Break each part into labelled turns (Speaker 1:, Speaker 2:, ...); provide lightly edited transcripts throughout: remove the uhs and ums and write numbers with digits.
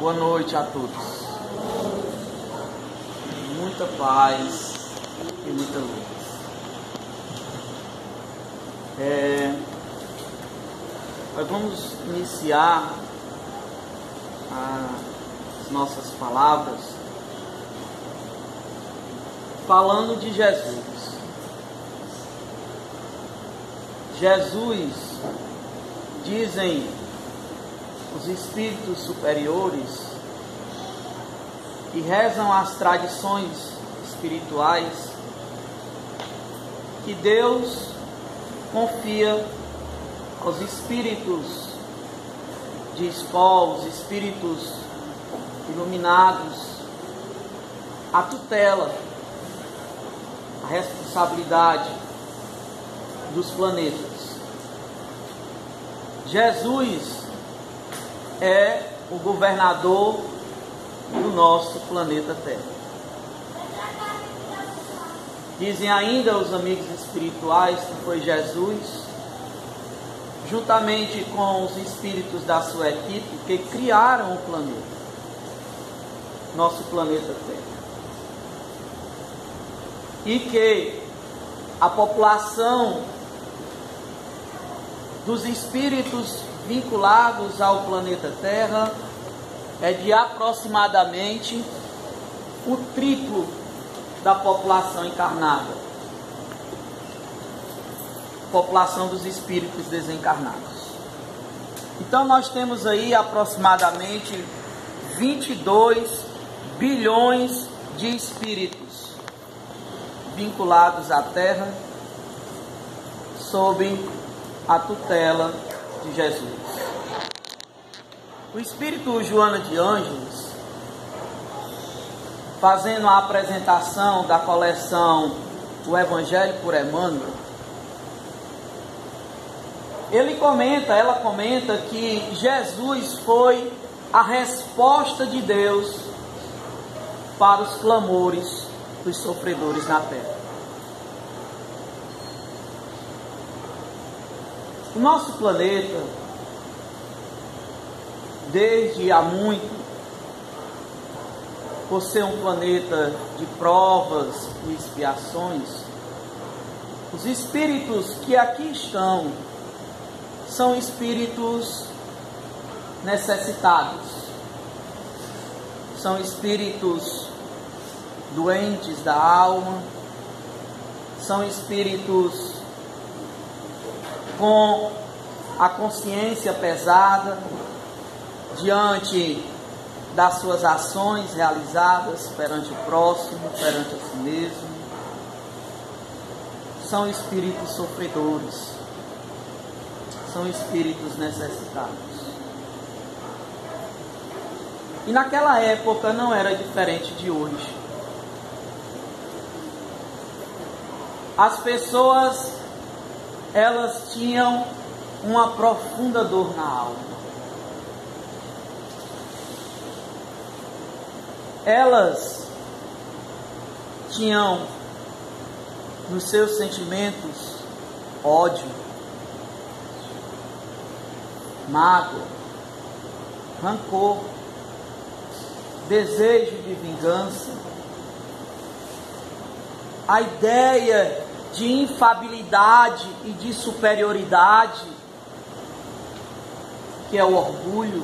Speaker 1: Boa noite a todos. Muita paz e muita luz. Nós vamos iniciar as nossas palavras falando de Jesus. Jesus, dizem os espíritos superiores e rezam as tradições espirituais, que Deus confia aos espíritos de escola, os espíritos iluminados, a tutela, a responsabilidade dos planetas. Jesus é o governador do nosso planeta Terra. Dizem ainda os amigos espirituais que foi Jesus, juntamente com os espíritos da sua equipe, que criaram o planeta, nosso planeta Terra. E que a população dos espíritos vinculados ao planeta Terra é de aproximadamente o triplo da população encarnada, população dos espíritos desencarnados. Então nós temos aí aproximadamente 22 bilhões de espíritos vinculados à Terra sob a tutela de Jesus. O espírito Joana de Ângeles, fazendo a apresentação da coleção O Evangelho por Emmanuel, ela comenta que Jesus foi a resposta de Deus para os clamores dos sofredores na terra. O nosso planeta, desde há muito, por ser um planeta de provas e expiações, os espíritos que aqui estão são espíritos necessitados, são espíritos doentes da alma, são espíritos com a consciência pesada diante das suas ações realizadas perante o próximo, perante a si mesmo. São espíritos sofredores, são espíritos necessitados. E naquela época não era diferente de hoje. As pessoas, elas tinham uma profunda dor na alma. Elas tinham nos seus sentimentos ódio, mágoa, rancor, desejo de vingança, a ideia de infabilidade e de superioridade, que é o orgulho,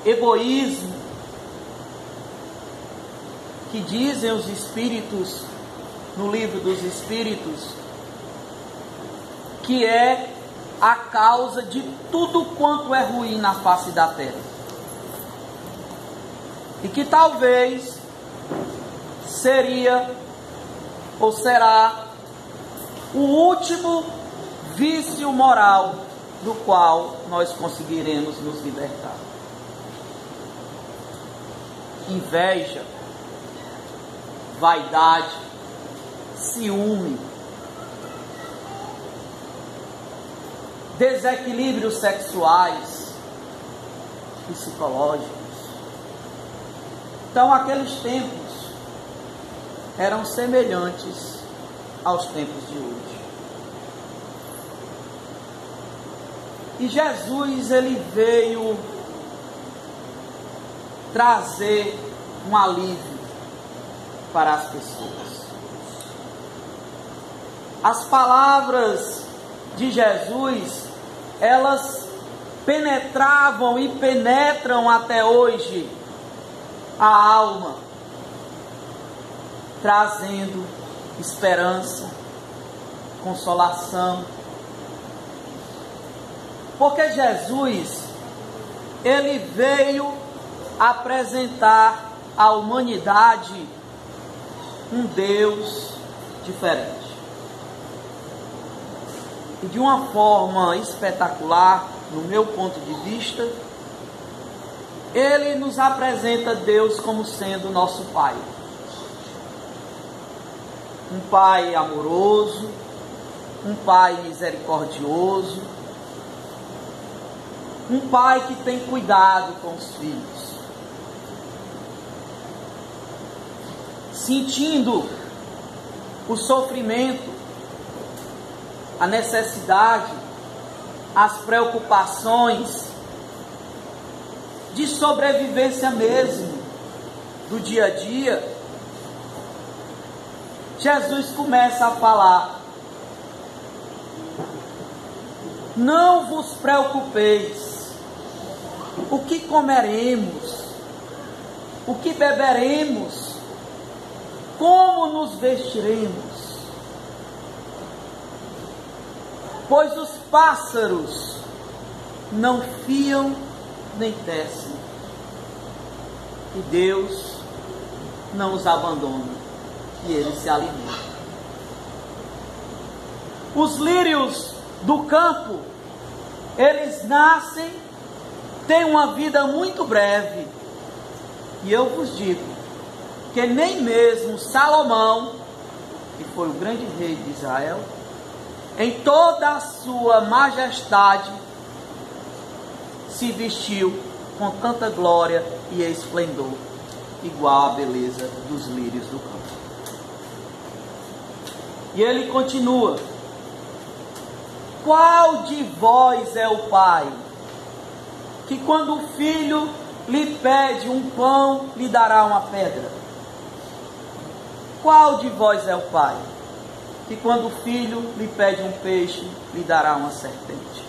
Speaker 1: egoísmo, que dizem os espíritos no livro dos espíritos, que é a causa de tudo quanto é ruim na face da terra. E que talvez seria ou será o último vício moral do qual nós conseguiremos nos libertar. Inveja, vaidade, ciúme, desequilíbrios sexuais, psicológicos. Então, aqueles tempos eram semelhantes aos tempos de hoje. que Jesus ele veio trazer um alívio para as pessoas. As palavras de Jesus, elas penetravam e penetram até hoje a alma, trazendo esperança, consolação. Porque Jesus, ele veio apresentar à humanidade um Deus diferente. E de uma forma espetacular, no meu ponto de vista, ele nos apresenta Deus como sendo nosso Pai. Um Pai amoroso, um Pai misericordioso, um Pai que tem cuidado com os filhos. Sentindo o sofrimento, a necessidade, as preocupações de sobrevivência mesmo do dia a dia, Jesus começa a falar: não vos preocupeis, o que comeremos, o que beberemos, como nos vestiremos? Pois os pássaros não fiam nem tecem, e Deus não os abandona, e eles se alimentam. Os lírios do campo, eles nascem, têm uma vida muito breve, e eu vos digo que nem mesmo Salomão, que foi o grande rei de Israel, em toda a sua majestade, se vestiu com tanta glória e esplendor, igual à beleza dos lírios do campo. E ele continua: qual de vós é o pai, que quando o filho lhe pede um pão, lhe dará uma pedra? Qual de vós é o pai, que quando o filho lhe pede um peixe, lhe dará uma serpente?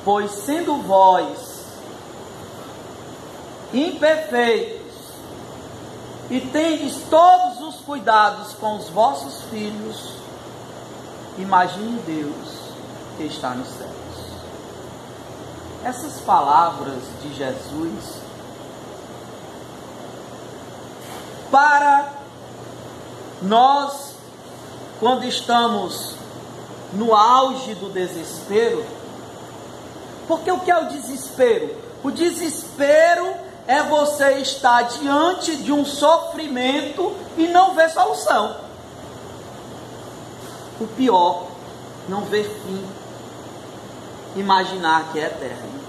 Speaker 1: Pois sendo vós imperfeitos e tendes todos os cuidados com os vossos filhos, imagine Deus que está nos céus. Essas palavras de Jesus, para nós, quando estamos no auge do desespero, porque o que é o desespero? O desespero é você estar diante de um sofrimento e não ver solução. O pior, não ver fim, imaginar que é eterno.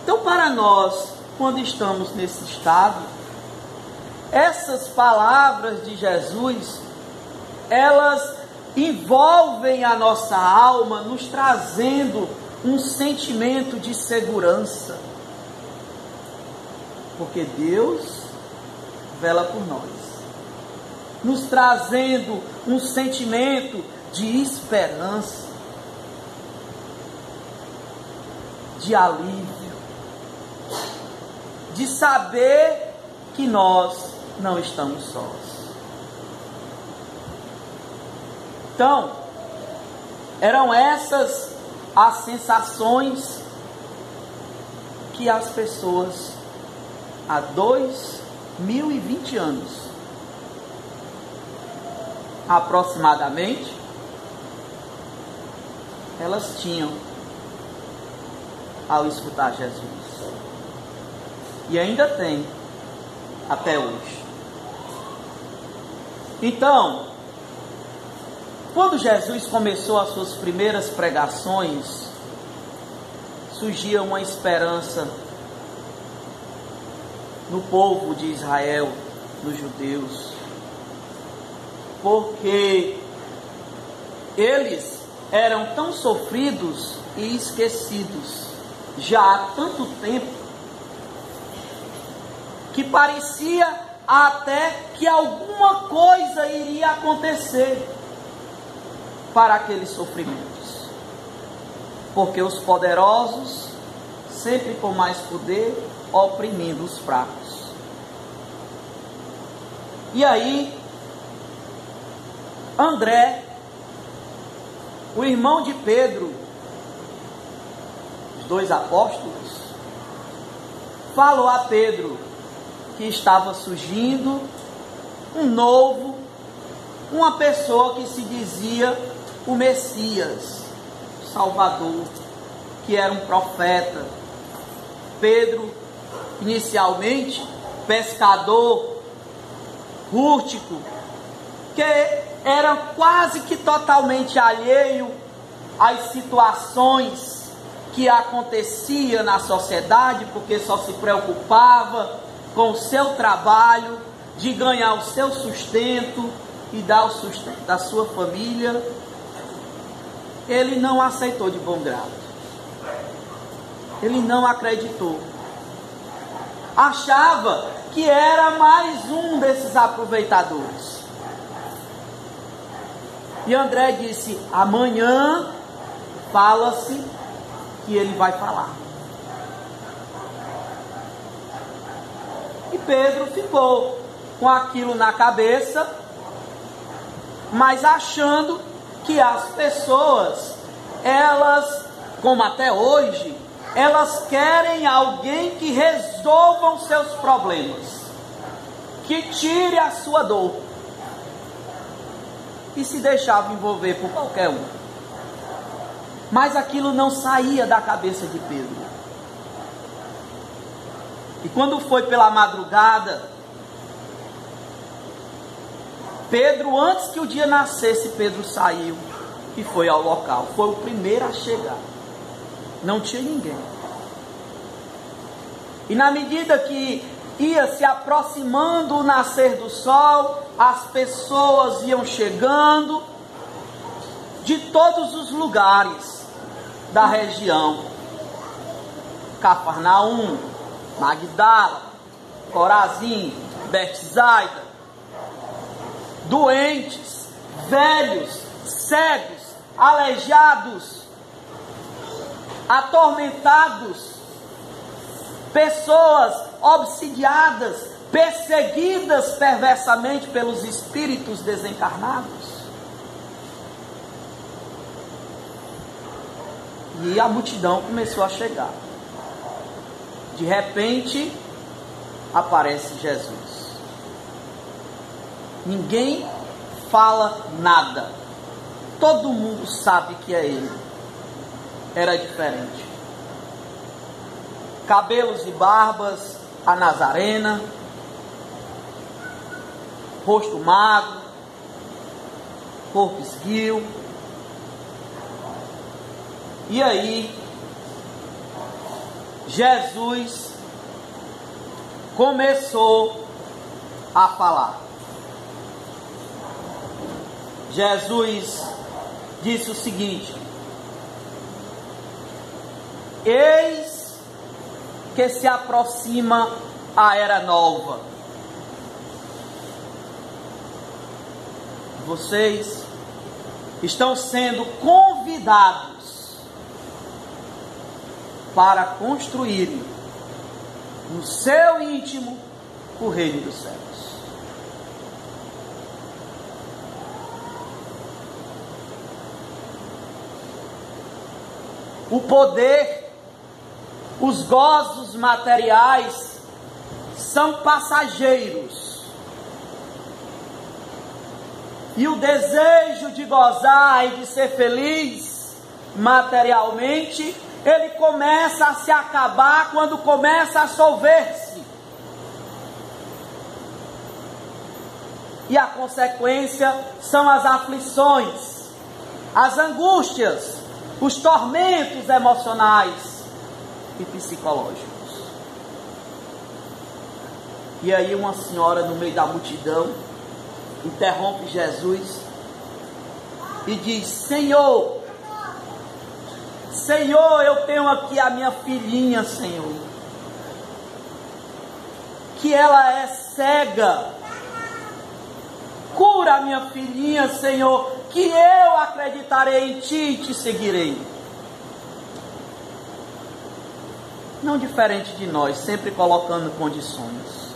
Speaker 1: Então, para nós, quando estamos nesse estado, essas palavras de Jesus, elas envolvem a nossa alma, nos trazendo um sentimento de segurança, porque Deus vela por nós, nos trazendo um sentimento de esperança, de alívio, de saber que nós não estamos sós. Então, eram essas as sensações que as pessoas há 2020 anos aproximadamente elas tinham ao escutar Jesus, e ainda tem até hoje. Então, quando Jesus começou as suas primeiras pregações, surgia uma esperança no povo de Israel, nos judeus, porque eles eram tão sofridos e esquecidos já há tanto tempo, que parecia até que alguma coisa iria acontecer para aqueles sofrimentos, porque os poderosos, sempre com mais poder, oprimindo os fracos. E aí, André, o irmão de Pedro, os dois apóstolos, falou a Pedro que estava surgindo uma pessoa que se dizia o Messias, o Salvador, que era um profeta. Pedro, inicialmente pescador, rústico, que era quase que totalmente alheio às situações que acontecia na sociedade, porque só se preocupava com o seu trabalho, de ganhar o seu sustento e dar o sustento da sua família. Ele não aceitou de bom grado. Ele não acreditou. Achava que era mais um desses aproveitadores. E André disse: amanhã fala-se que ele vai falar. E Pedro ficou com aquilo na cabeça, mas achando que as pessoas, elas, como até hoje, elas querem alguém que resolva os seus problemas, que tire a sua dor, e se deixava envolver por qualquer um. Mas aquilo não saía da cabeça de Pedro. E quando foi pela madrugada, Pedro, antes que o dia nascesse, Pedro saiu e foi ao local. Foi o primeiro a chegar. Não tinha ninguém. E na medida que ia se aproximando o nascer do sol, as pessoas iam chegando de todos os lugares da região. Cafarnaum, Magdala, Corazim, Betsaida. Doentes, velhos, cegos, aleijados, atormentados, pessoas obsidiadas, perseguidas perversamente pelos espíritos desencarnados. E a multidão começou a chegar. De repente, aparece Jesus. Ninguém fala nada. Todo mundo sabe que é ele. Era diferente. Cabelos e barbas, a Nazarena, rosto magro, corpo esguio. E aí, Jesus começou a falar. Jesus disse o seguinte: eis que se aproxima a era nova. Vocês estão sendo convidados para construírem no seu íntimo o reino dos céus. O poder, os gozos materiais são passageiros. E o desejo de gozar e de ser feliz materialmente, ele começa a se acabar quando começa a solver-se. E a consequência são as aflições, as angústias, os tormentos emocionais e psicológicos. E aí uma senhora no meio da multidão interrompe Jesus e diz: Senhor, Senhor, eu tenho aqui a minha filhinha, Senhor, que ela é cega. Cura a minha filhinha, Senhor, que eu acreditarei em Ti e Te seguirei. Não diferente de nós, sempre colocando condições.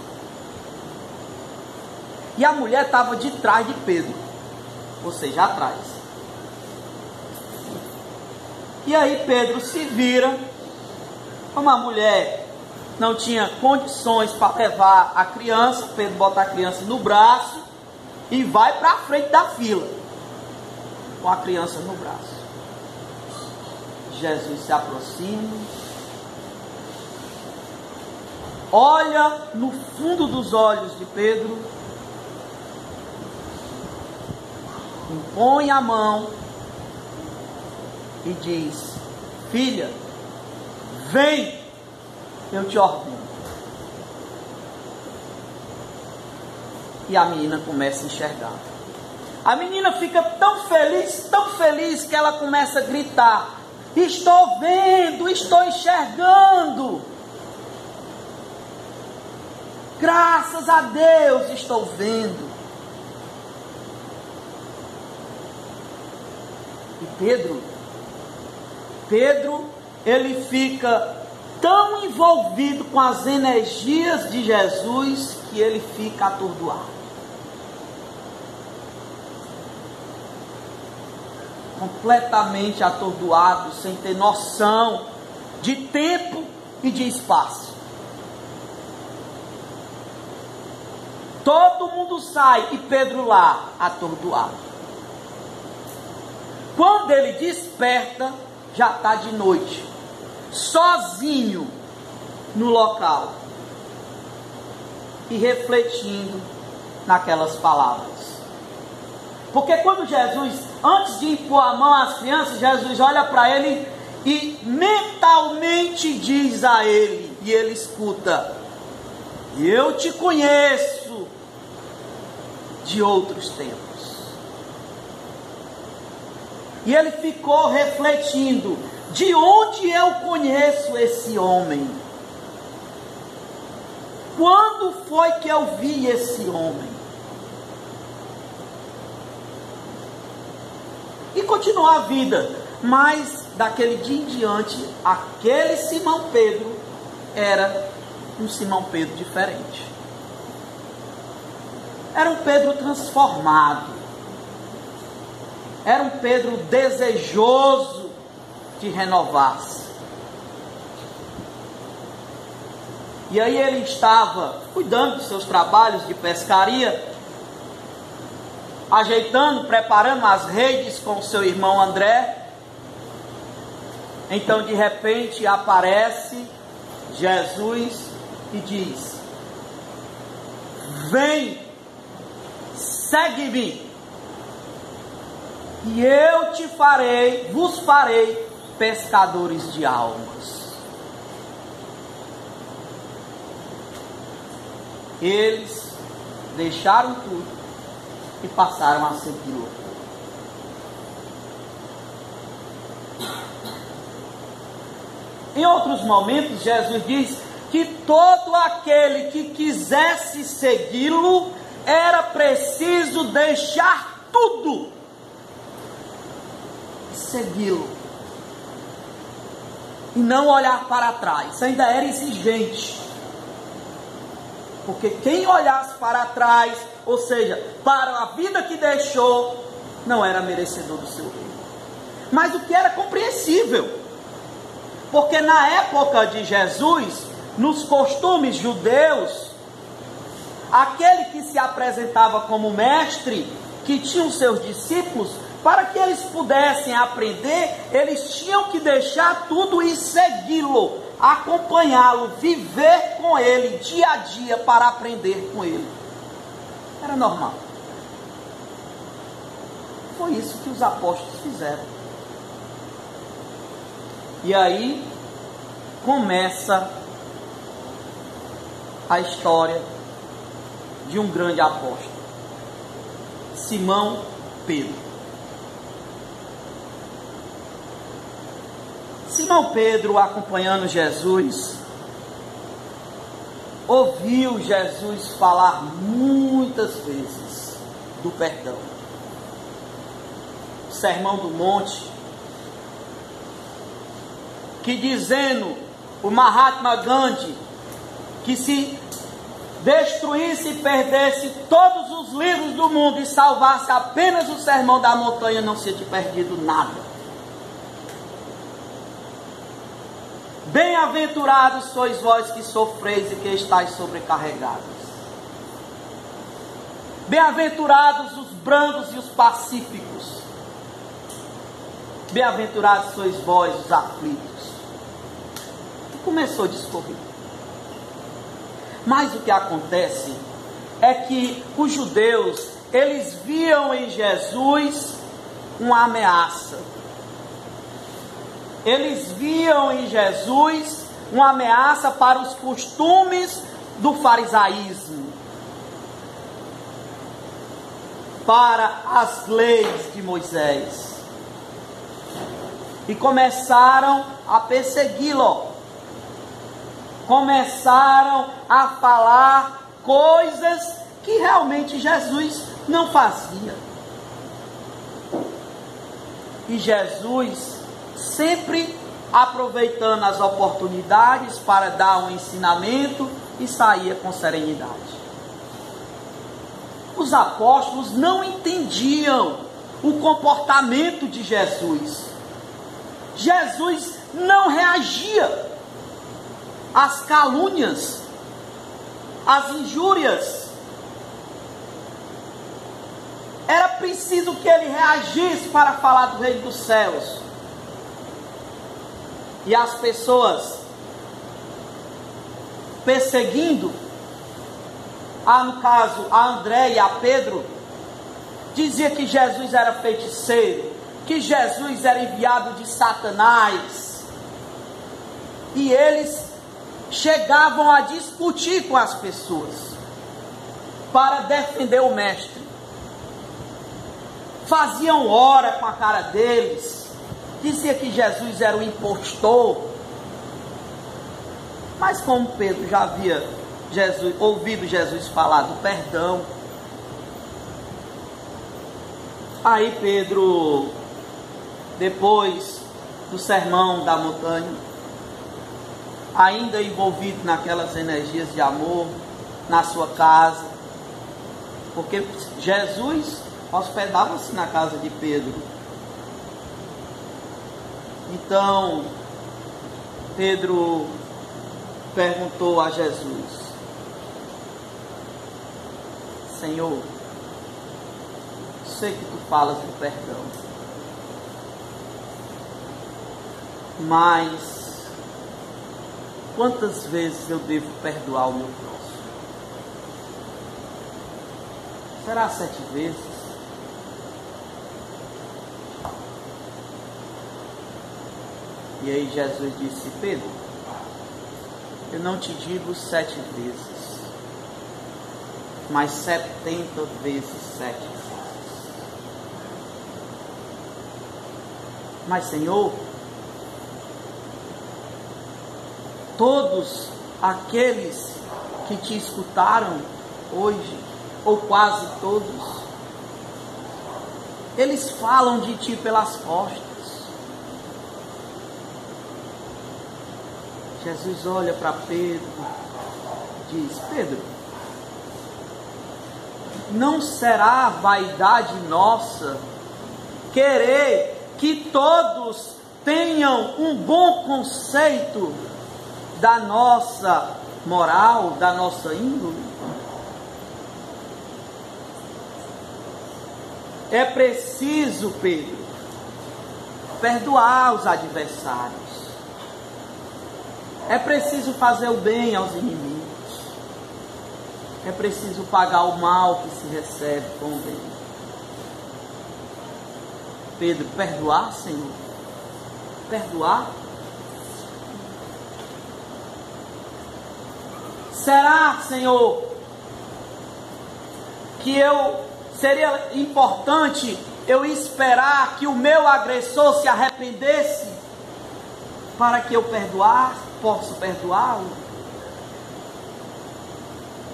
Speaker 1: E a mulher estava de trás de Pedro, ou seja, atrás. E aí Pedro se vira, como a mulher não tinha condições para levar a criança, Pedro bota a criança no braço e vai para a frente da fila, com a criança no braço. Jesus se aproxima, olha no fundo dos olhos de Pedro, impõe a mão e diz: filha, vem, eu te ordeno. E a menina começa a enxergar. A menina fica tão feliz que ela começa a gritar: estou vendo, estou enxergando. Graças a Deus estou vendo. E Pedro, ele fica tão envolvido com as energias de Jesus que ele fica atordoado. Completamente atordoado, sem ter noção de tempo e de espaço. Todo mundo sai e Pedro lá, atordoado. Quando ele desperta, já está de noite, sozinho no local e refletindo naquelas palavras. Porque quando Jesus, antes de impor a mão às crianças, Jesus olha para ele e mentalmente diz a ele, e ele escuta: eu te conheço de outros tempos. E ele ficou refletindo: de onde eu conheço esse homem? Quando foi que eu vi esse homem? E continuou a vida. Mas daquele dia em diante, aquele Simão Pedro era um Simão Pedro diferente. Era um Pedro transformado. Era um Pedro desejoso de renovar-se. E aí ele estava cuidando dos seus trabalhos de pescaria, ajeitando, preparando as redes com o seu irmão André. Então de repente aparece Jesus e diz: vem, segue-me, e eu vos farei pescadores de almas. Eles deixaram tudo e passaram a segui-lo. Em outros momentos, Jesus diz que todo aquele que quisesse segui-lo era preciso deixar tudo e segui-lo, e não olhar para trás. Ainda era exigente, porque quem olhasse para trás, ou seja, para a vida que deixou, não era merecedor do seu reino. Mas o que era compreensível, porque na época de Jesus, nos costumes judeus, aquele que se apresentava como mestre, que tinha os seus discípulos, para que eles pudessem aprender, eles tinham que deixar tudo e segui-lo, acompanhá-lo, viver com ele dia a dia para aprender com ele. Era normal. Foi isso que os apóstolos fizeram. E aí começa a história de um grande apóstolo, Simão Pedro. Simão Pedro, acompanhando Jesus, ouviu Jesus falar muitas vezes do perdão. O Sermão do Monte, que dizendo o Mahatma Gandhi que se destruísse e perdesse todos os livros do mundo e salvasse apenas o Sermão da Montanha, não seria perdido nada. Bem-aventurados sois vós que sofreis e que estáis sobrecarregados. Bem-aventurados os brandos e os pacíficos. Bem-aventurados sois vós os aflitos. E começou a discorrer. Mas o que acontece é que os judeus, eles viam em Jesus uma ameaça. Eles viam em Jesus uma ameaça para os costumes do farisaísmo, para as leis de Moisés. E começaram a persegui-lo. Começaram a falar coisas que realmente Jesus não fazia. E Jesus, sempre aproveitando as oportunidades para dar um ensinamento, e saía com serenidade. Os apóstolos não entendiam o comportamento de Jesus. Jesus não reagia às calúnias, às injúrias. Era preciso que ele reagisse para falar do reino dos céus. E as pessoas perseguindo, no caso a André e a Pedro, dizia que Jesus era feiticeiro, que Jesus era enviado de Satanás. E eles chegavam a discutir com as pessoas para defender o mestre. Faziam hora com a cara deles, dizia que Jesus era um impostor. Mas como Pedro já havia ouvido Jesus falar do perdão, aí Pedro, depois do sermão da montanha, ainda envolvido naquelas energias de amor, na sua casa, porque Jesus hospedava-se na casa de Pedro. Então, Pedro perguntou a Jesus: Senhor, sei que tu falas do perdão, mas quantas vezes eu devo perdoar o meu próximo? Será 7 vezes? E aí Jesus disse: Pedro, eu não te digo 7 vezes, mas 70 vezes 7 vezes. Mas Senhor, todos aqueles que te escutaram hoje, ou quase todos, eles falam de ti pelas costas. Jesus olha para Pedro e diz: Pedro, não será vaidade nossa querer que todos tenham um bom conceito da nossa moral, da nossa índole? É preciso, Pedro, perdoar os adversários. É preciso fazer o bem aos inimigos. É preciso pagar o mal que se recebe com o bem. Pedro, perdoar, Senhor? Perdoar? Será, Senhor, que seria importante eu esperar que o meu agressor se arrependesse para que eu possa perdoá-lo?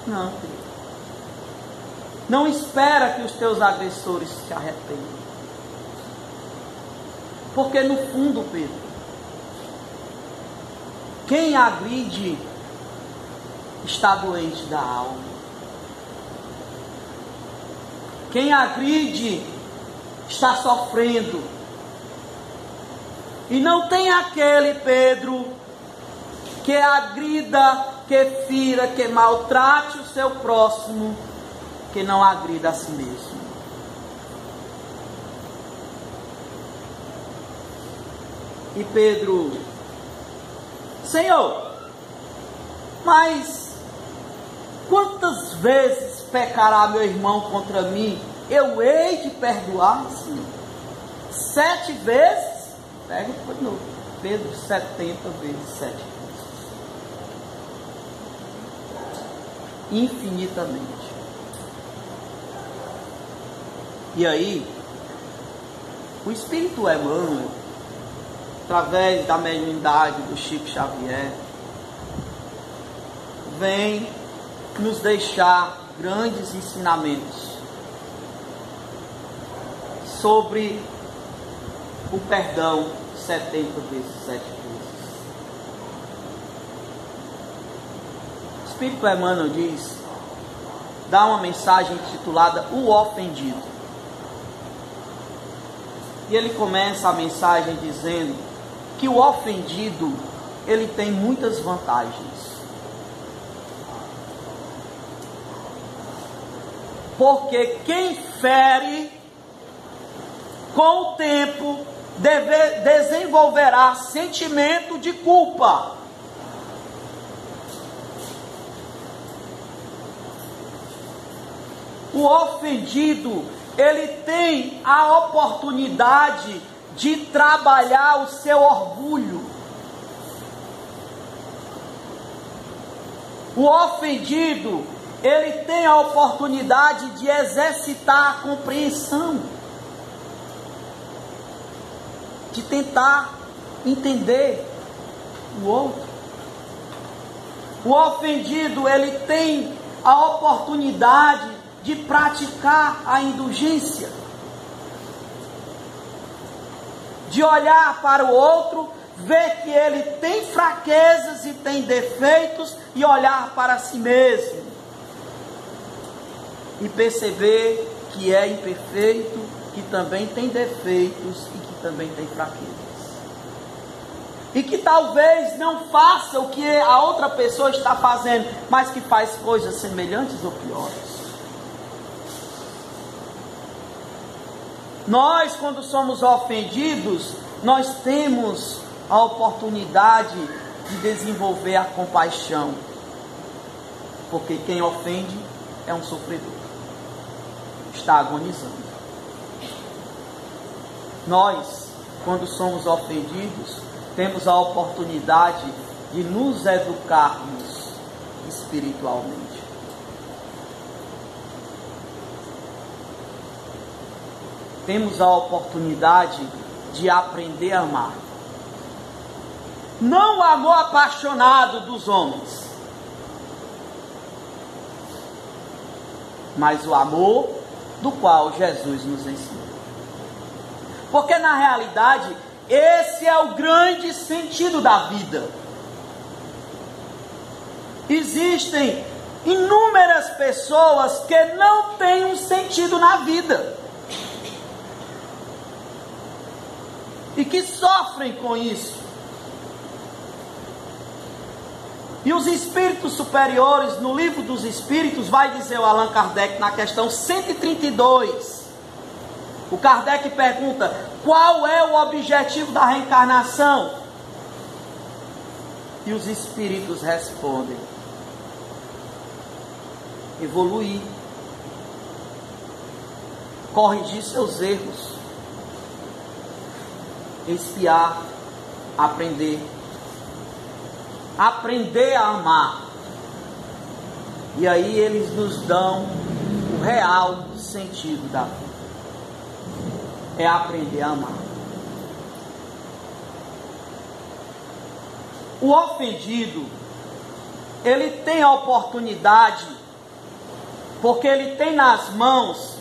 Speaker 1: Não, querido. Não espera que os teus agressores se arrependam. Porque no fundo, Pedro, quem agride está doente da alma. Quem agride está sofrendo. E não tem aquele, Pedro, que agrida, que fira, que maltrate o seu próximo, que não agrida a si mesmo. E Pedro, Senhor, mas quantas vezes pecará meu irmão contra mim? Eu hei de perdoar, Senhor? 7 vezes? Pega de novo. Pedro, 70 vezes 7 vezes. Infinitamente. E aí, o Espírito Emmanuel, através da mediunidade do Chico Xavier, vem nos deixar grandes ensinamentos sobre o perdão 70 vezes 7 vezes. O Espírito Emmanuel dá uma mensagem intitulada O Ofendido. E ele começa a mensagem dizendo que o ofendido, ele tem muitas vantagens. Porque quem fere, com o tempo, desenvolverá sentimento de culpa. O ofendido, ele tem a oportunidade de trabalhar o seu orgulho. O ofendido, ele tem a oportunidade de exercitar a compreensão, de tentar entender o outro. O ofendido, ele tem a oportunidade de praticar a indulgência, de olhar para o outro, ver que ele tem fraquezas e tem defeitos, e olhar para si mesmo e perceber que é imperfeito, que também tem defeitos e que também tem fraquezas, e que talvez não faça o que a outra pessoa está fazendo, mas que faz coisas semelhantes ou piores. Nós, quando somos ofendidos, nós temos a oportunidade de desenvolver a compaixão, porque quem ofende é um sofredor, está agonizando. Nós, quando somos ofendidos, temos a oportunidade de nos educarmos espiritualmente. Temos a oportunidade de aprender a amar. Não o amor apaixonado dos homens, mas o amor do qual Jesus nos ensinou. Porque na realidade, esse é o grande sentido da vida. Existem inúmeras pessoas que não têm um sentido na vida e que sofrem com isso. E os espíritos superiores, no livro dos Espíritos, vai dizer o Allan Kardec na questão 132. O Kardec pergunta: qual é o objetivo da reencarnação? E os espíritos respondem: evoluir, corrigir seus erros, expiar, aprender a amar. E aí eles nos dão o real sentido da vida. É aprender a amar. o ofendido, ele tem a oportunidade, porque ele tem nas mãos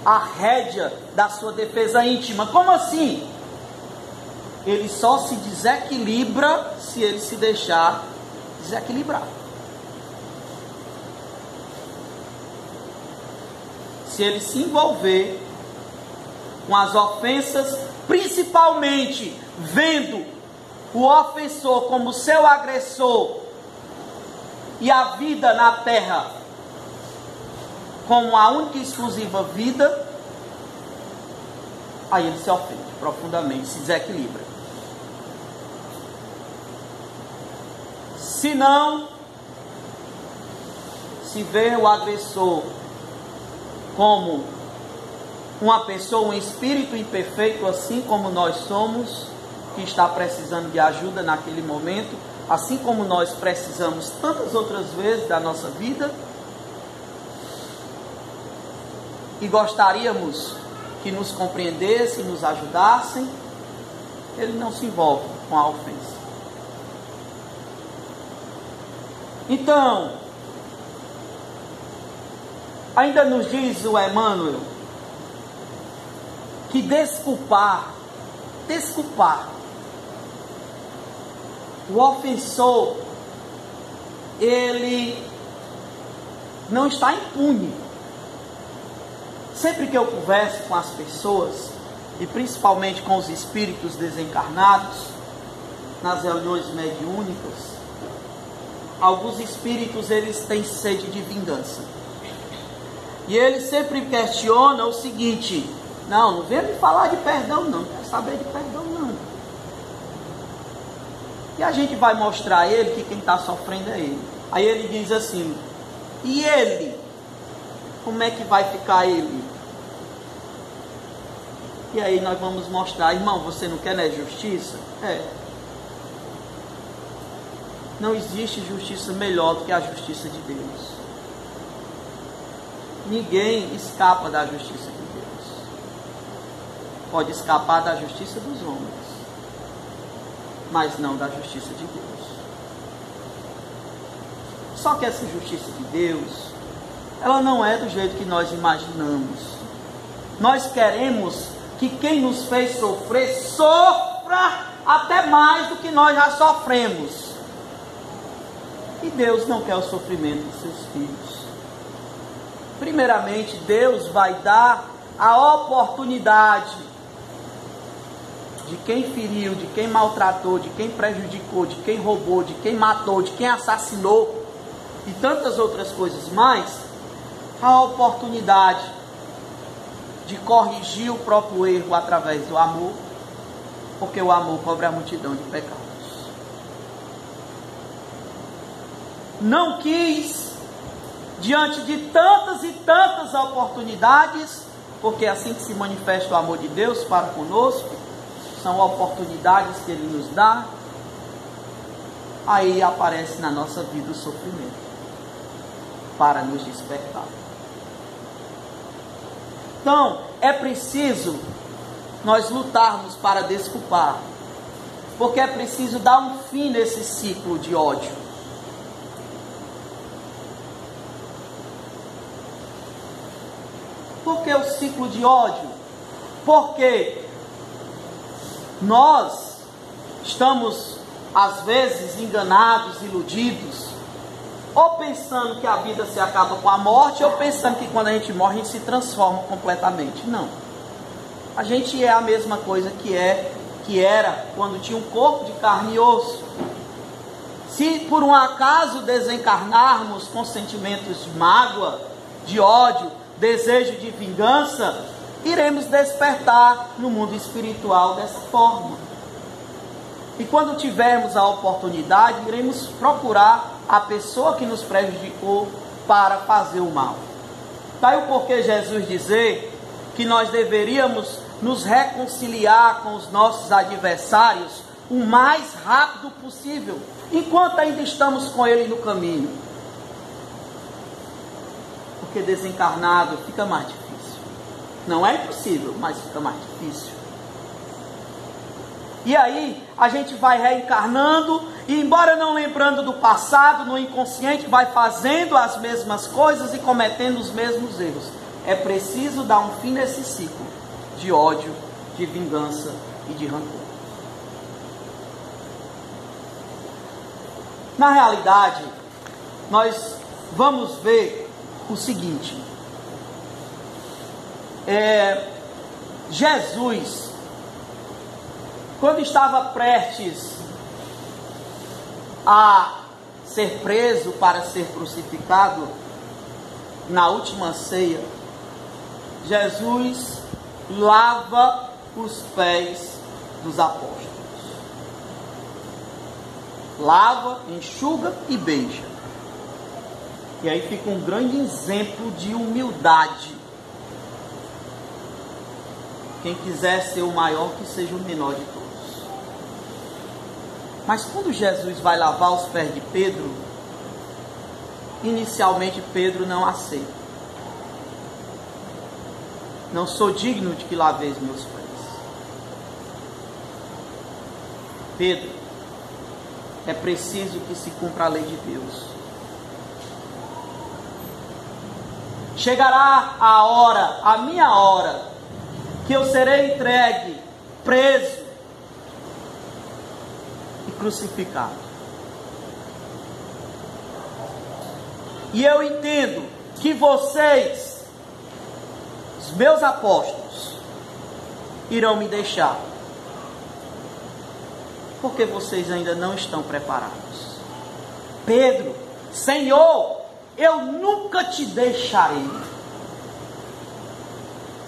Speaker 1: a rédea da sua defesa íntima. Como assim? Ele só se desequilibra se ele se deixar desequilibrar. Se ele se envolver com as ofensas, principalmente vendo o ofensor como seu agressor e a vida na terra como a única e exclusiva vida, aí ele se ofende profundamente, se desequilibra. Se não, se vê o agressor como uma pessoa, um espírito imperfeito, assim como nós somos, que está precisando de ajuda naquele momento, assim como nós precisamos tantas outras vezes da nossa vida, e gostaríamos que nos compreendessem, nos ajudassem, ele não se envolve com a ofensa. Então, ainda nos diz o Emmanuel que desculpar, o ofensor, ele não está impune. Sempre que eu converso com as pessoas, e principalmente com os espíritos desencarnados, nas reuniões mediúnicas, alguns espíritos, eles têm sede de vingança. E eles sempre questionam o seguinte: não venha me falar de perdão não quero saber de perdão não. E a gente vai mostrar a ele que quem está sofrendo é ele. Aí ele diz assim: e ele? Como é que vai ficar ele? E aí nós vamos mostrar: irmão, você não quer, né, justiça? Não existe justiça melhor do que a justiça de Deus. Ninguém escapa da justiça de Deus. Pode escapar da justiça dos homens, mas não da justiça de Deus. Só que essa justiça de Deus, ela não é do jeito que nós imaginamos. Nós queremos que quem nos fez sofrer, sofra até mais do que nós já sofremos. E Deus não quer o sofrimento dos seus filhos. Primeiramente, Deus vai dar a oportunidade de quem feriu, de quem maltratou, de quem prejudicou, de quem roubou, de quem matou, de quem assassinou e tantas outras coisas mais, a oportunidade de corrigir o próprio erro através do amor, porque o amor cobre a multidão de pecados. Não quis, diante de tantas e tantas oportunidades, porque é assim que se manifesta o amor de Deus para conosco, são oportunidades que Ele nos dá, aí aparece na nossa vida o sofrimento, para nos despertar. Então, é preciso nós lutarmos para desculpar, porque é preciso dar um fim nesse ciclo de ódio. Por que o ciclo de ódio? Porque nós estamos, às vezes, enganados, iludidos, ou pensando que a vida se acaba com a morte, ou pensando que quando a gente morre, a gente se transforma completamente. Não. A gente é a mesma coisa que era quando tinha um corpo de carne e osso. Se por um acaso desencarnarmos com sentimentos de mágoa, de ódio, desejo de vingança, iremos despertar no mundo espiritual dessa forma. E quando tivermos a oportunidade, iremos procurar a pessoa que nos prejudicou para fazer o mal. Daí o porquê Jesus dizer que nós deveríamos nos reconciliar com os nossos adversários o mais rápido possível, enquanto ainda estamos com ele no caminho. Porque desencarnado fica mais difícil. Não é impossível, mas fica mais difícil. E aí a gente vai reencarnando E embora não lembrando do passado, no inconsciente vai fazendo as mesmas coisas e cometendo os mesmos erros. É preciso dar um fim nesse ciclo de ódio, de vingança e de rancor. Na realidade, nós vamos ver o seguinte: Jesus, quando estava prestes a ser preso para ser crucificado, na última ceia, Jesus lava os pés dos apóstolos. Lava, enxuga e beija. E aí fica um grande exemplo de humildade. Quem quiser ser o maior, que seja o menor de todos. Mas quando Jesus vai lavar os pés de Pedro, inicialmente Pedro não aceita. Não sou digno de que laveis meus pés. Pedro, é preciso que se cumpra a lei de Deus. Chegará a hora, a minha hora, que eu serei entregue, preso e crucificado. E eu entendo que vocês, os meus apóstolos, irão me deixar, porque vocês ainda não estão preparados. Pedro, Senhor, eu nunca te deixarei.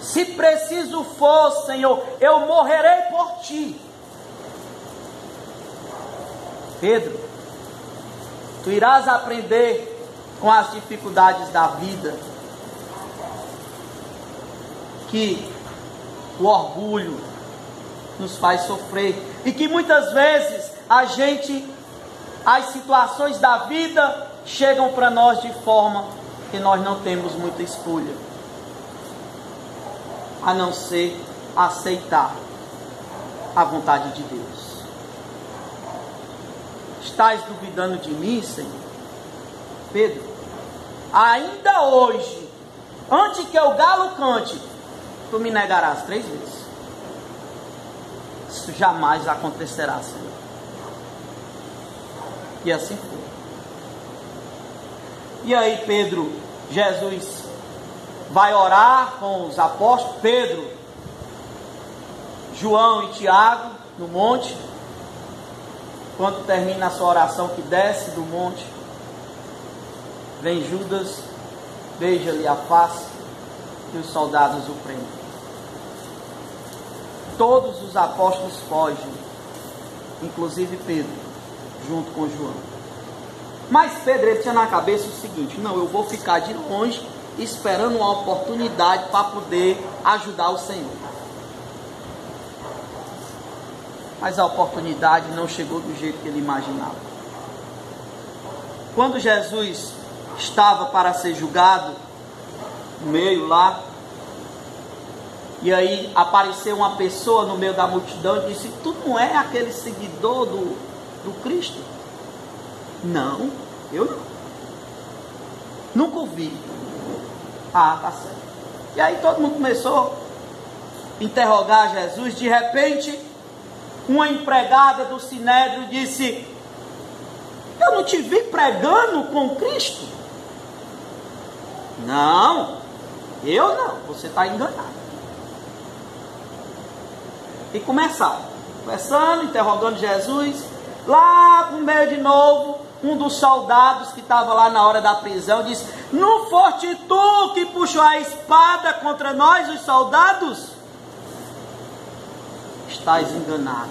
Speaker 1: Se preciso for, Senhor, eu morrerei por ti. Pedro, tu irás aprender com as dificuldades da vida que o orgulho nos faz sofrer e que muitas vezes as situações da vida chegam para nós de forma que nós não temos muita escolha, a não ser aceitar a vontade de Deus. Estás duvidando de mim, Senhor? Pedro, ainda hoje, antes que o galo cante, tu me negarás 3 vezes. Isso jamais acontecerá, Senhor. E assim foi. E aí Jesus vai orar com os apóstolos, Pedro, João e Tiago, no monte. Quando termina a sua oração, que desce do monte, vem Judas, beija-lhe a face e os soldados o prendem. Todos os apóstolos fogem, inclusive Pedro, junto com João. Mas Pedro, ele tinha na cabeça o seguinte: não, eu vou ficar de longe, esperando uma oportunidade para poder ajudar o Senhor. Mas a oportunidade não chegou do jeito que ele imaginava. Quando Jesus estava para ser julgado, no meio lá, e aí apareceu uma pessoa no meio da multidão e disse: tu não é aquele seguidor do Cristo? Não, eu não. Nunca ouvi. Ah, tá certo. E aí todo mundo começou a interrogar Jesus. De repente, uma empregada do Sinédrio disse: eu não te vi pregando com Cristo? Não, eu não, você está enganado. E começaram, conversando, interrogando Jesus. Lá no meio de novo, um dos soldados que estava lá na hora da prisão disse: não foste tu que puxou a espada contra nós, os soldados? Estás enganado.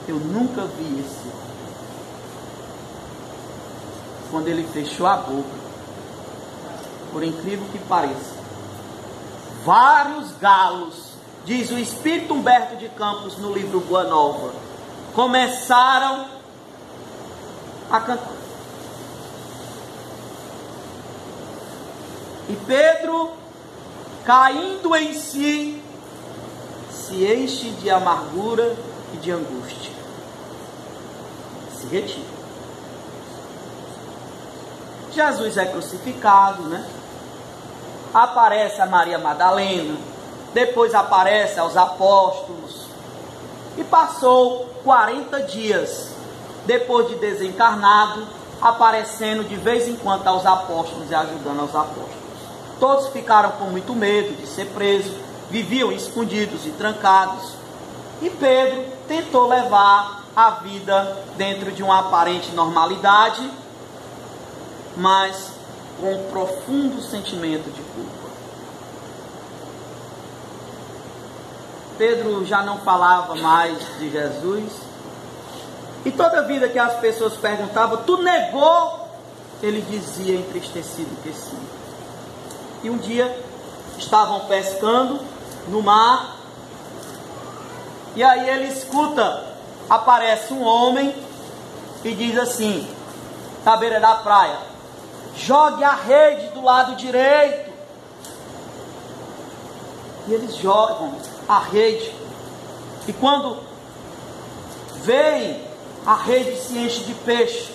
Speaker 1: Eu nunca vi esse homem. Quando ele fechou a boca, por incrível que pareça, vários galos, diz o Espírito Humberto de Campos no livro Boa Nova, começaram a cantar. E Pedro, caindo em si, se enche de amargura e de angústia. se retira. Jesus é crucificado, né? Aparece a Maria Madalena, depois aparece aos apóstolos, e passou 40 dias, depois de desencarnado, aparecendo de vez em quando aos apóstolos e ajudando aos apóstolos. Todos ficaram com muito medo de ser presos, viviam escondidos e trancados, e Pedro tentou levar a vida dentro de uma aparente normalidade, mas com um profundo sentimento de culpa. Pedro já não falava mais de Jesus, e toda vida que as pessoas perguntavam, tu negou? Ele dizia entristecido que sim. E um dia estavam pescando no mar, e aí ele escuta, aparece um homem e diz assim, na beira da praia, jogue a rede do lado direito. E eles jogam a rede, e quando vem, a rede se enche de peixe.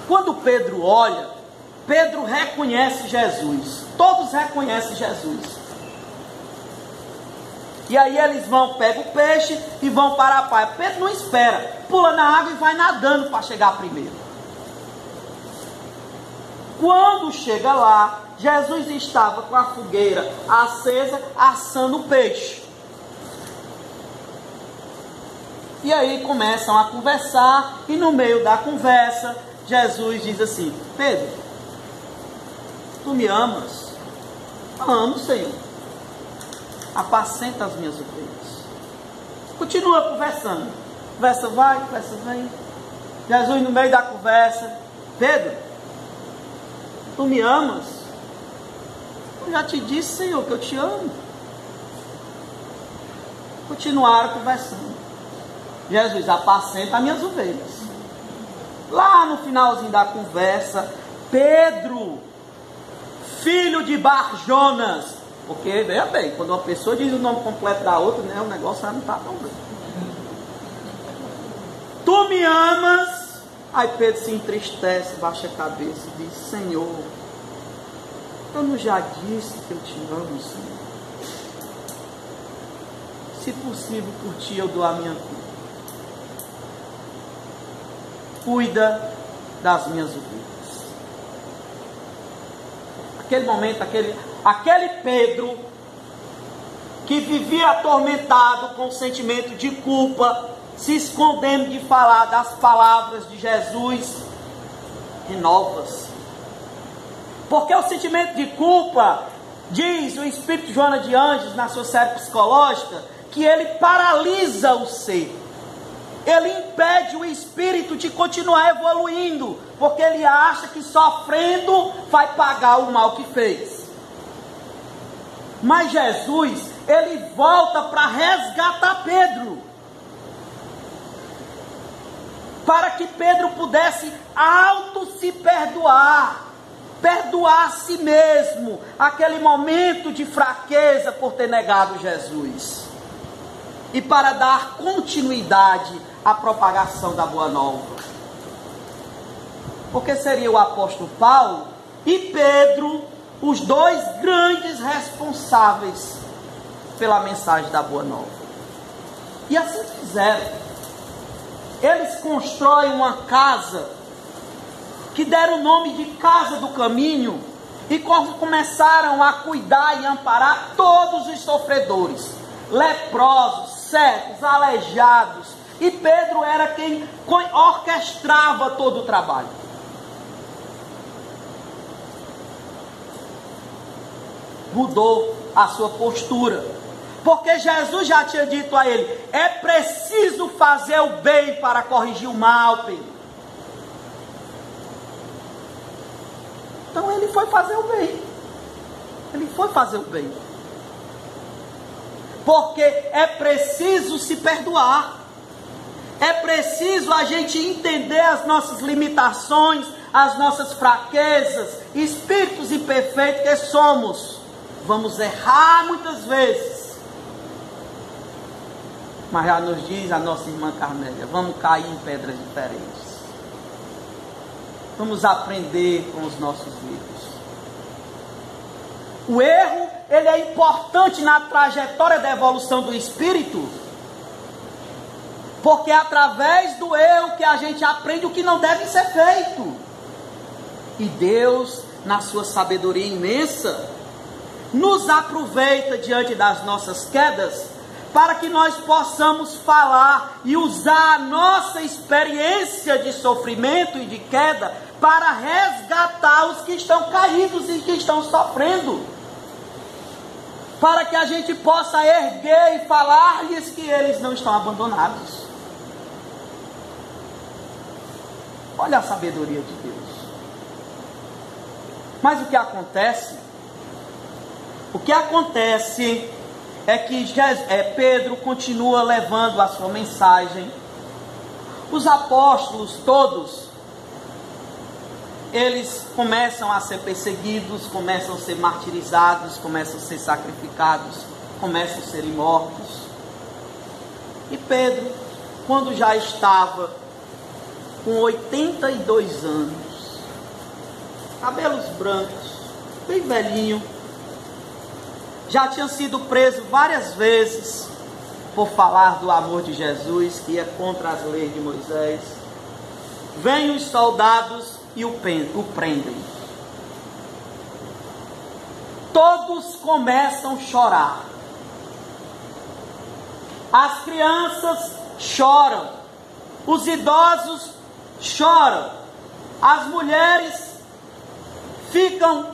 Speaker 1: Quando Pedro olha, Pedro reconhece Jesus, todos reconhecem Jesus. E aí eles vão, pegam o peixe e vão para a praia. Pedro não espera, pula na água e vai nadando para chegar primeiro. Quando chega lá, Jesus estava com a fogueira acesa, assando o peixe. E aí começam a conversar, e no meio da conversa, Jesus diz assim, Pedro, tu me amas? Amo, Senhor. Apacenta as minhas ovelhas. Continua conversando. Conversa vai, conversa vem. Jesus no meio da conversa, Pedro, tu me amas? Eu já te disse, Senhor, que eu te amo. Continuaram conversando. Jesus, apacenta as minhas ovelhas. Lá no finalzinho da conversa, Pedro, filho de Bar-Jonas, porque, veja bem, quando uma pessoa diz o nome completo da outra, né, o negócio já não está tão bem. Tu me amas? Aí Pedro se entristece, baixa a cabeça e diz, Senhor, eu não já disse que eu te amo, Senhor? Se possível, por ti eu dou a minha vida. Cuida das minhas ovelhas. Aquele momento, aquele Pedro que vivia atormentado com o sentimento de culpa, se escondendo de falar das palavras de Jesus, renova-se. Porque o sentimento de culpa, diz o Espírito Joana de Anjos na sua série psicológica, que ele paralisa o ser. Ele impede o espírito de continuar evoluindo, porque ele acha que sofrendo vai pagar o mal que fez. Mas Jesus, ele volta para resgatar Pedro, para que Pedro pudesse se perdoar a si mesmo, aquele momento de fraqueza por ter negado Jesus, e para dar continuidade à propagação da Boa Nova. Porque seria o apóstolo Paulo e Pedro os dois grandes responsáveis pela mensagem da Boa Nova. E assim fizeram. Eles constroem uma casa que deram o nome de Casa do Caminho, e começaram a cuidar e amparar todos os sofredores, leprosos, cegos, aleijados, e Pedro era quem orquestrava todo o trabalho. Mudou a sua postura, porque Jesus já tinha dito a ele, é preciso fazer o bem para corrigir o mal, Pedro. Então ele foi fazer o bem. Ele foi fazer o bem. Porque é preciso se perdoar. É preciso a gente entender as nossas limitações, as nossas fraquezas, espíritos imperfeitos que somos. Vamos errar muitas vezes. Mas já nos diz a nossa irmã Carmélia, vamos cair em pedras diferentes. Vamos aprender com os nossos erros. O erro, ele é importante na trajetória da evolução do espírito, porque é através do erro que a gente aprende o que não deve ser feito. E Deus, na sua sabedoria imensa, nos aproveita diante das nossas quedas, para que nós possamos falar e usar a nossa experiência de sofrimento e de queda para resgatar os que estão caídos e que estão sofrendo, para que a gente possa erguer e falar-lhes que eles não estão abandonados. Olha a sabedoria de Deus. Mas o que acontece? O que acontece é que Pedro continua levando a sua mensagem. Os apóstolos todos, eles começam a ser perseguidos, começam a ser martirizados, começam a ser sacrificados, começam a serem mortos. E Pedro, quando já estava com 82 anos, cabelos brancos, bem velhinho, já tinha sido preso várias vezes por falar do amor de Jesus, que ia contra as leis de Moisés. Vêm os soldados e o prendem. Todos começam a chorar. As crianças choram, os idosos choram, as mulheres ficam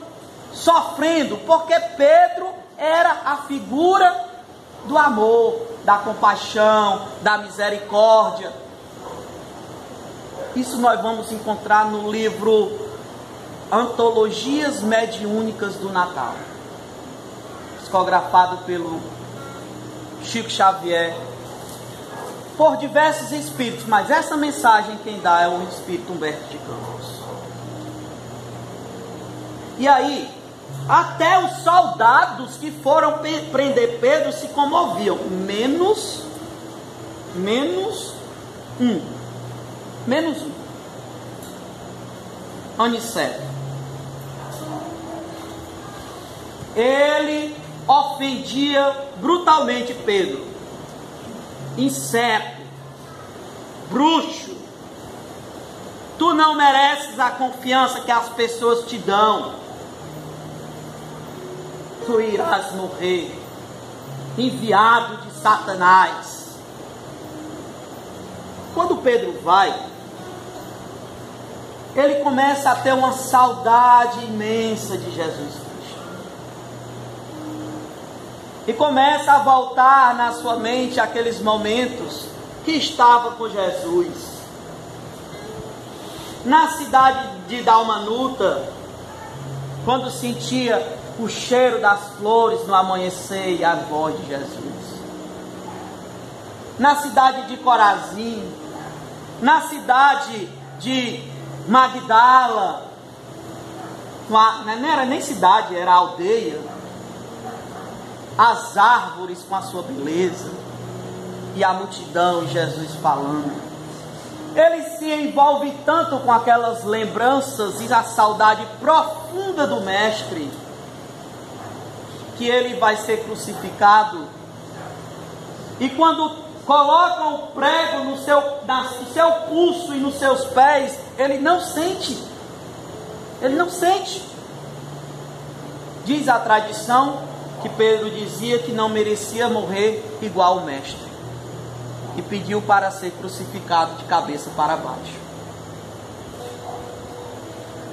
Speaker 1: sofrendo, porque Pedro era a figura do amor, da compaixão, da misericórdia. Isso nós vamos encontrar no livro Antologias Mediúnicas do Natal, psicografado pelo Chico Xavier, por diversos espíritos, mas essa mensagem quem dá é o espírito Humberto de Campos. E aí, até os soldados que foram prender Pedro se comoviam, menos um. Aniceto. Ele ofendia brutalmente Pedro. Inseto, bruxo, tu não mereces a confiança que as pessoas te dão. Tu irás morrer, enviado de Satanás. Quando Pedro vai, ele começa a ter uma saudade imensa de Jesus Cristo. E começa a voltar na sua mente aqueles momentos que estava com Jesus. Na cidade de Dalmanuta, quando sentia o cheiro das flores no amanhecer e a voz de Jesus. Na cidade de Corazim, na cidade de Magdala, não era nem cidade, era aldeia, as árvores com a sua beleza, e a multidão e Jesus falando. Ele se envolve tanto com aquelas lembranças e a saudade profunda do Mestre, que ele vai ser crucificado, e quando colocam o prego no seu pulso e nos seus pés, ele não sente. Diz a tradição que Pedro dizia que não merecia morrer igual o Mestre, e pediu para ser crucificado de cabeça para baixo.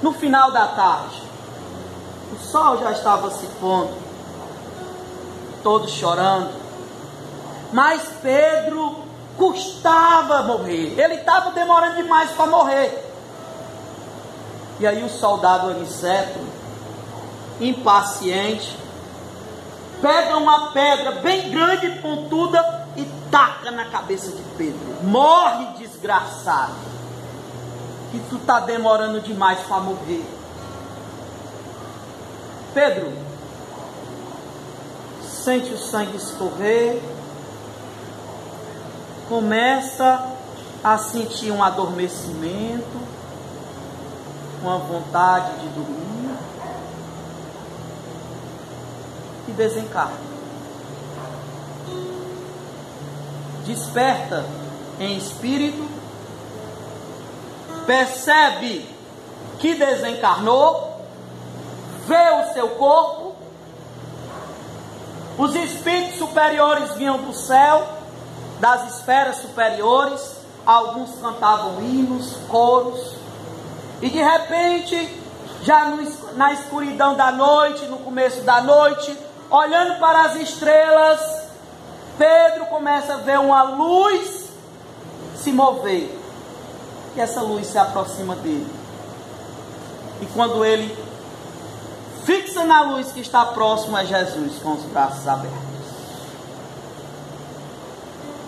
Speaker 1: No final da tarde, o sol já estava se pondo, todos chorando, mas Pedro custava morrer, ele estava demorando demais para morrer. E aí o soldado Aniceto, impaciente, pega uma pedra bem grande e pontuda e taca na cabeça de Pedro. Morre, desgraçado, que tu está demorando demais para morrer. Pedro sente o sangue escorrer, começa a sentir um adormecimento, uma vontade de dormir e desencarna. Desperta em espírito, percebe que desencarnou, vê o seu corpo, os espíritos superiores vinham do céu, das esferas superiores, alguns cantavam hinos, coros, e de repente, já na escuridão da noite, no começo da noite, olhando para as estrelas, Pedro começa a ver uma luz se mover, e essa luz se aproxima dele, e quando ele fixa na luz que está próximo a Jesus, com os braços abertos.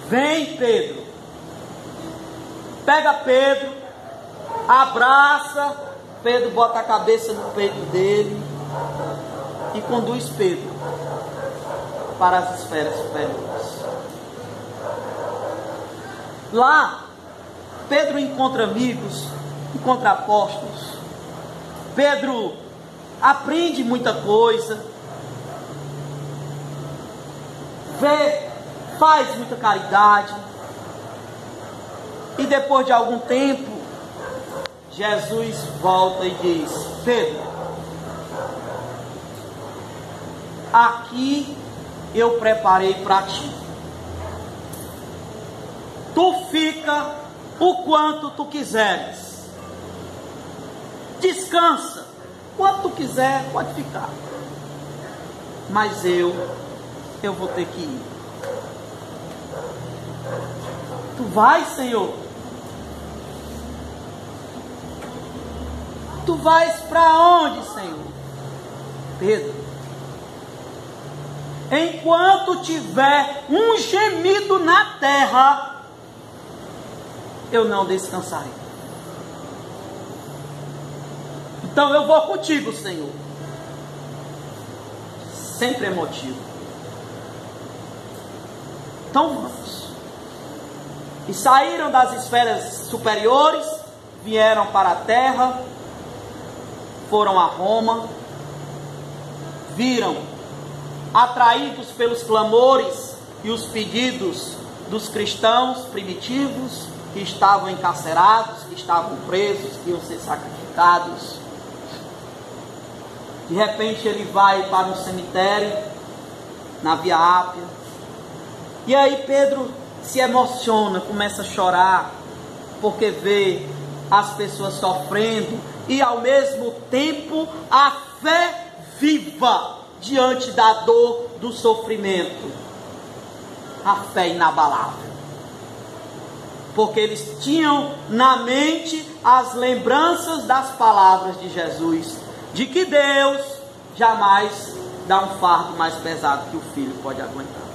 Speaker 1: Vem, Pedro. Pega Pedro, abraça, Pedro bota a cabeça no peito dele e conduz Pedro para as esferas superiores. Lá, Pedro encontra amigos, encontra apóstolos. Pedro aprende muita coisa, faz muita caridade, e depois de algum tempo, Jesus volta e diz: Pedro, aqui eu preparei para ti, tu fica o quanto tu quiseres, descansa, quanto tu quiser pode ficar, mas eu vou ter que ir. Tu vais, Senhor? Tu vais para onde, Senhor? Pedro, enquanto tiver um gemido na terra, eu não descansarei. Então eu vou contigo, Senhor. Sempre emotivo. Então vamos. E saíram das esferas superiores, vieram para a terra, foram a Roma, viram, atraídos pelos clamores e os pedidos dos cristãos primitivos, que estavam encarcerados, que estavam presos, que iam ser sacrificados. De repente ele vai para um cemitério, na Via Ápia, e aí Pedro se emociona, começa a chorar, porque vê as pessoas sofrendo, e ao mesmo tempo a fé viva diante da dor, do sofrimento, a fé inabalável, porque eles tinham na mente as lembranças das palavras de Jesus, de que Deus jamais dá um fardo mais pesado que o filho pode aguentar.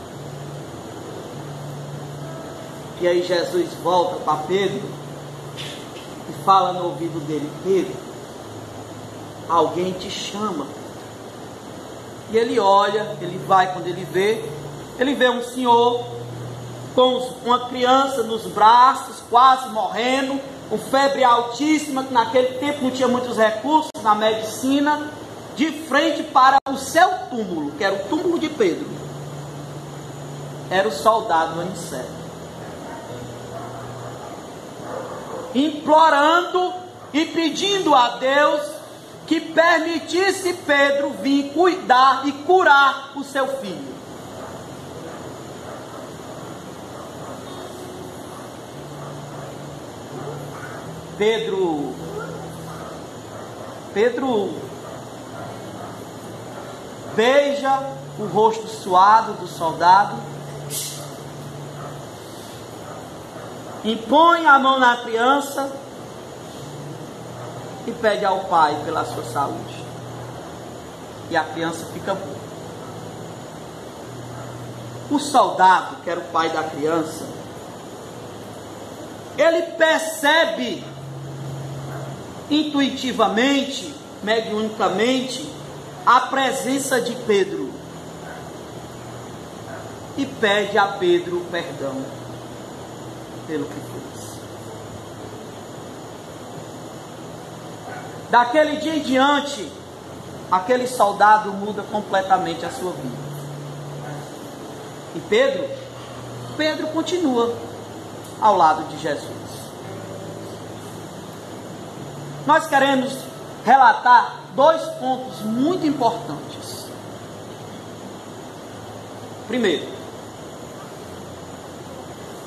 Speaker 1: E aí Jesus volta para Pedro e fala no ouvido dele: Pedro, alguém te chama. E ele olha, ele vai, quando ele vê um senhor com uma criança nos braços, quase morrendo, com febre altíssima, que naquele tempo não tinha muitos recursos na medicina, de frente para o seu túmulo, que era o túmulo de Pedro. Era o soldado Anicete, implorando e pedindo a Deus que permitisse Pedro vir cuidar e curar o seu filho. Pedro beija o rosto suado do soldado, impõe a mão na criança e pede ao pai pela sua saúde. E a criança fica boa. O soldado, que era o pai da criança, ele percebe intuitivamente, mediunicamente, a presença de Pedro e pede a Pedro perdão. pelo que fez. Daquele dia em diante, aquele soldado muda completamente a sua vida. E Pedro continua ao lado de Jesus. Nós queremos relatar 2 pontos muito importantes. Primeiro,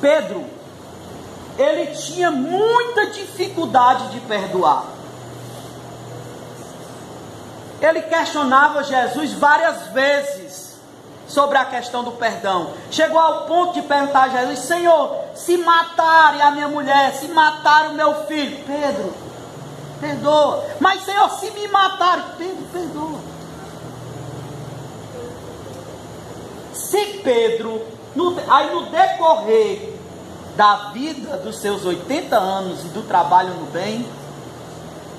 Speaker 1: Pedro, ele tinha muita dificuldade de perdoar. Ele questionava Jesus várias vezes sobre a questão do perdão. Chegou ao ponto de perguntar a Jesus: Senhor, se matarem a minha mulher, se matarem o meu filho, Pedro, perdoa. Mas Senhor, se me matarem, Pedro, perdoa. Se Pedro, no decorrer da vida dos seus 80 anos e do trabalho no bem,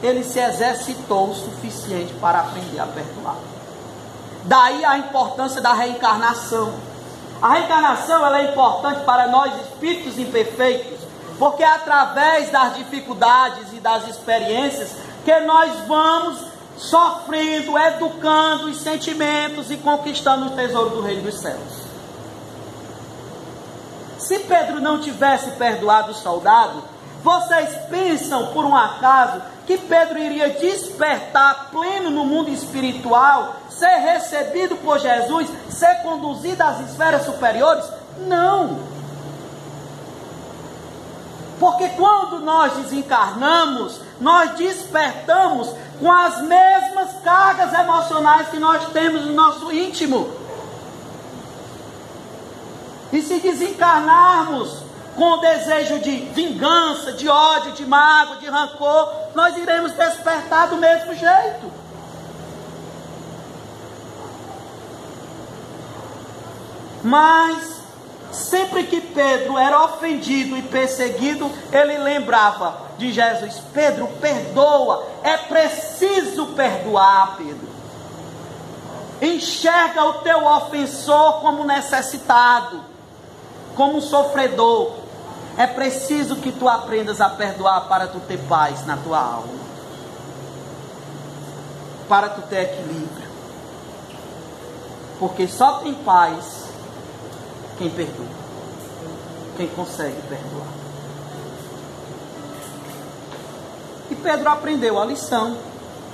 Speaker 1: ele se exercitou o suficiente para aprender a perdoar. Daí a importância da reencarnação. A reencarnação, ela é importante para nós espíritos imperfeitos, porque é através das dificuldades e das experiências que nós vamos sofrendo, educando os sentimentos e conquistando o tesouro do reino dos céus. Se Pedro não tivesse perdoado o soldado, vocês pensam por um acaso que Pedro iria despertar pleno no mundo espiritual, ser recebido por Jesus, ser conduzido às esferas superiores? Não. Porque quando nós desencarnamos, nós despertamos com as mesmas cargas emocionais que nós temos no nosso íntimo. E se desencarnarmos com desejo de vingança, de ódio, de mágoa, de rancor, nós iremos despertar do mesmo jeito. Mas sempre que Pedro era ofendido e perseguido, ele lembrava de Jesus: Pedro, perdoa, é preciso perdoar, Pedro. Enxerga o teu ofensor como necessitado, como sofredor. É preciso que tu aprendas a perdoar para tu ter paz na tua alma, para tu ter equilíbrio. Porque só tem paz quem perdoa, quem consegue perdoar. E Pedro aprendeu a lição,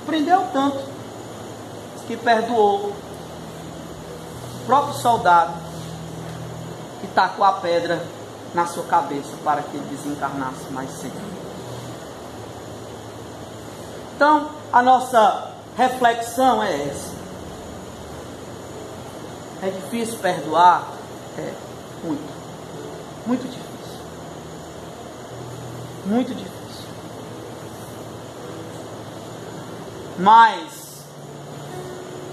Speaker 1: aprendeu tanto, que perdoou o próprio soldado e tacou a pedra na sua cabeça para que ele desencarnasse mais cedo. Então, a nossa reflexão é essa. É difícil perdoar? É, muito difícil. Muito difícil. Mas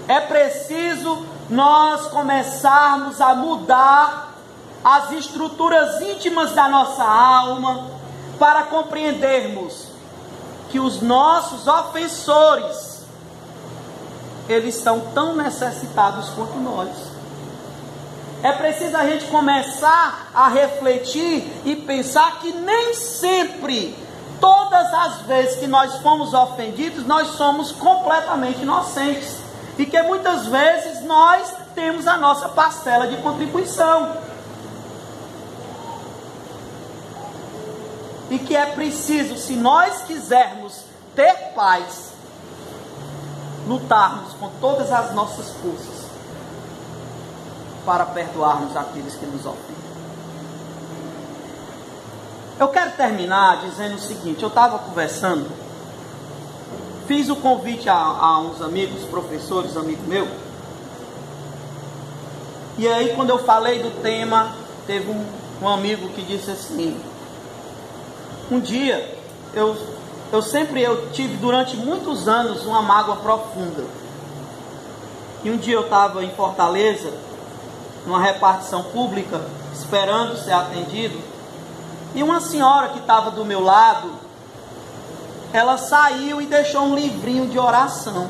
Speaker 1: é preciso nós começarmos a mudar as estruturas íntimas da nossa alma para compreendermos que os nossos ofensores, eles são tão necessitados quanto nós. É preciso a gente começar a refletir e pensar que nem sempre, todas as vezes que nós fomos ofendidos, nós somos completamente inocentes. E que muitas vezes nós temos a nossa parcela de contribuição. E que é preciso, se nós quisermos ter paz, lutarmos com todas as nossas forças para perdoarmos aqueles que nos ofendem. Eu quero terminar dizendo o seguinte: eu estava conversando, fiz o convite a uns amigos, professores, amigo meu, e aí quando eu falei do tema, teve um amigo que disse assim: um dia, eu tive durante muitos anos uma mágoa profunda, e um dia eu estava em Fortaleza, numa repartição pública, esperando ser atendido, e uma senhora que estava do meu lado, ela saiu e deixou um livrinho de oração.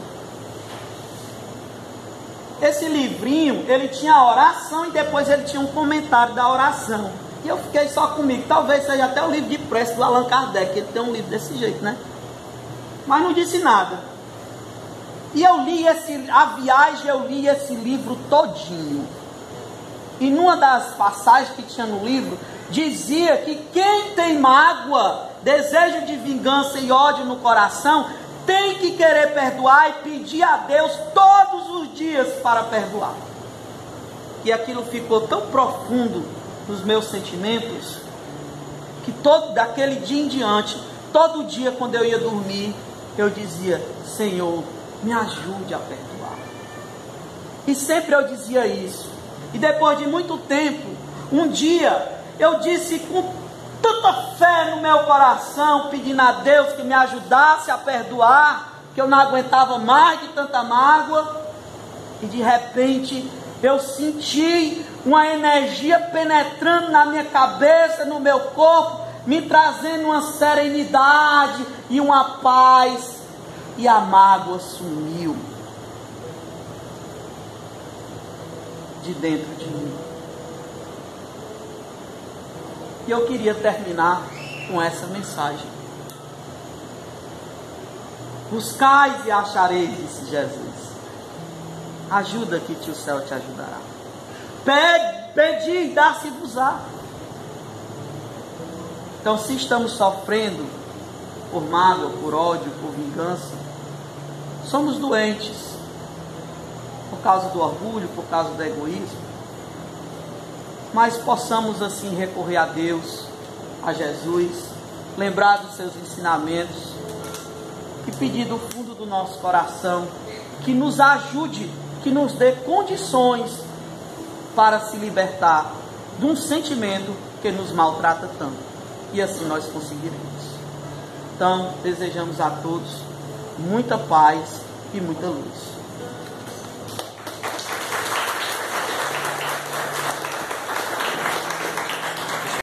Speaker 1: Esse livrinho, ele tinha a oração e depois ele tinha um comentário da oração. E eu fiquei só comigo. Talvez seja até o livro de preço do Allan Kardec, ele tem um livro desse jeito, né? Mas não disse nada. E eu li a viagem, eu li esse livro todinho. E numa das passagens que tinha no livro, dizia que quem tem mágoa, desejo de vingança e ódio no coração, tem que querer perdoar e pedir a Deus todos os dias para perdoar. E aquilo ficou tão profundo nos meus sentimentos, que daquele dia em diante, todo dia quando eu ia dormir, eu dizia: Senhor, me ajude a perdoar. E sempre eu dizia isso. E depois de muito tempo, um dia, eu disse com tanta fé no meu coração, pedindo a Deus que me ajudasse a perdoar, que eu não aguentava mais de tanta mágoa, e de repente eu senti uma energia penetrando na minha cabeça, no meu corpo, me trazendo uma serenidade e uma paz, e a mágoa sumiu de dentro de mim. E eu queria terminar com essa mensagem. Buscais e achareis, disse Jesus. Ajuda que o céu te ajudará. Pedi e dá-se-vos-á. Então, se estamos sofrendo por mágoa, por ódio, por vingança, somos doentes por causa do orgulho, por causa do egoísmo. Mas possamos assim recorrer a Deus, a Jesus, lembrar dos seus ensinamentos e pedir do fundo do nosso coração que nos ajude, que nos dê condições para se libertar de um sentimento que nos maltrata tanto. E assim nós conseguiremos. Então, desejamos a todos muita paz e muita luz.